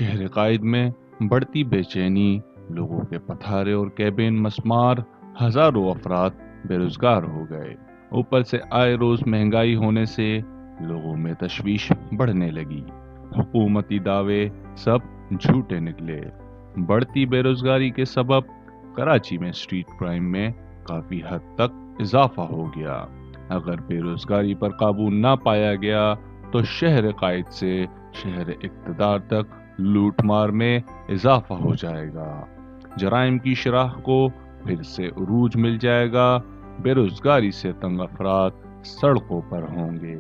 شہر قائد میں بڑھتی بے چینی، لوگوں کے پتھارے اور کیبن مسمار، ہزاروں افراد بے روزگار ہو گئے۔ اوپر سے آئے روز مہنگائی ہونے سے لوگوں میں تشویش بڑھنے لگی۔ حکومتی دعوے سب جھوٹے نکلے۔ بڑھتی بے روزگاری کے سبب کراچی میں اسٹریٹ کرائم میں کافی حد تک اضافہ ہو گیا۔ اگر بے روزگاری پر قابو نہ پایا گیا تو شہر قائد سے شہر اقتدار تک لوٹ مار میں اضافہ ہو جائے گا۔ جرائم کی شرح کو پھر سے عروج مل جائے گا۔ بے روزگاری سے تنگ افراد سڑکوں پر ہوں گے۔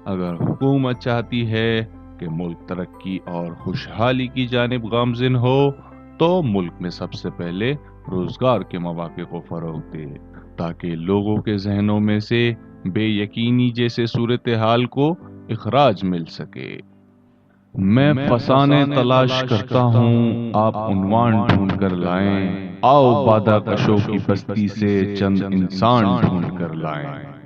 اگر حکومت چاہتی ہے کہ ملک ترقی اور خوشحالی کی جانب گامزن ہو تو ملک میں سب سے پہلے روزگار کے مواقع کو فروغ دے، تاکہ لوگوں کے ذہنوں میں سے بے یقینی جیسے صورتحال کو اخراج مل سکے۔ میں فسانے تلاش کرتا ہوں، آپ عنوان ڈھونڈ کر لائیں، آؤ بادہ کشوں کی بستی سے چند انسان ڈھونڈ کر لائیں۔